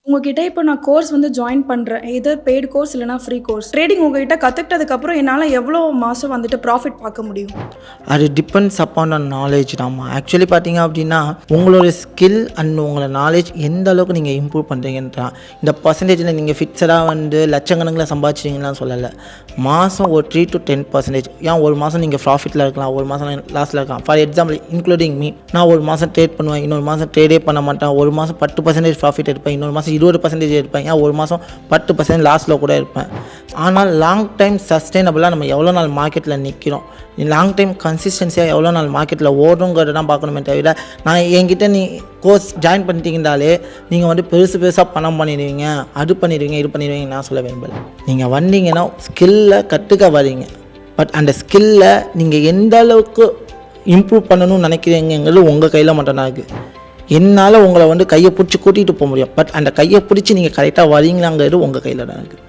உங்ககிட்ட இப்போ நான் கோர்ஸ் வந்து ஜாயின் பண்ணுறேன். எதர் பெய்டு கோர்ஸ் இல்லைனா ஃப்ரீ கோர்ஸ். ட்ரேடிங் உங்ககிட்ட கற்றுக்கிட்டதுக்கப்புறம் என்னால் எவ்வளோ மாதம் வந்துட்டு ப்ராஃபிட் பார்க்க முடியும்? அது டிபெண்ட்ஸ் அப்பான் ஆன் நாலேஜ் தாம்மா. ஆக்சுவலி பார்த்தீங்க அப்படின்னா உங்களோட ஸ்கில் அண்ட் உங்களோட நாலேஜ் எந்த அளவுக்கு நீங்கள் இம்ப்ரூவ் பண்ணுறீங்கன்றா. இந்த பர்சன்டேஜில் நீங்கள் ஃபிக்ஸடாக வந்து லட்சக்கணக்கில் சம்பாதிச்சிங்கன்னு சொல்லலை. மாதம் ஒரு 3 to 10%. ஏன் ஒரு மாதம் நீங்கள் ப்ராஃபிட்டில் இருக்கலாம், ஒரு மாதம் லாஸில் இருக்கலாம். ஃபார் எக்ஸாம்பிள் இன்க்ளூடிங் மீ, நான் ஒரு மாதம் ட்ரேட் பண்ணுவேன், இன்னொரு மாதம் ட்ரேடே பண்ண மாட்டேன். ஒரு மாதம் 10% ப்ராஃபிட் எடுப்பேன், இன்னொரு மாதம் 20% எடுப்பேன், ஏன் ஒரு மாதம் 10% லாஸில் கூட இருப்பேன். ஆனால் லாங் டைம் சஸ்டைனபிளாக நம்ம எவ்வளோ நாள் மார்க்கெட்டில் நிற்கிறோம், லாங் டைம் கன்சிஸ்டன்சியாக எவ்வளோ நாள் மார்க்கெட்டில் ஓடுங்கிறது தான் பார்க்கணுமே தவிர, நான் என்கிட்ட நீ கோர்ஸ் ஜாயின் பண்ணிட்டீங்கனாலே நீங்கள் வந்து பெருசாக பணம் பண்ணிடுவீங்க, அது பண்ணிடுவீங்க, இது பண்ணிடுவீங்க நான் சொல்ல விரும்பல. நீங்கள் வந்தீங்கன்னா ஸ்கில்லை கற்றுக்க வரீங்க. பட் அந்த ஸ்கில்லை நீங்கள் எந்த அளவுக்கு இம்ப்ரூவ் பண்ணணும்னு நினைக்கிறீங்கிறது உங்கள் கையில் மட்டும்தான் இருக்குது. என்னால் உங்களை வந்து கையை பிடிச்சி கூட்டிகிட்டு போக முடியும். பட் அந்த கையை பிடிச்சி நீங்கள் கரெக்டாக வரீங்களாங்கிறது உங்கள் கையில் தான் இருக்குது.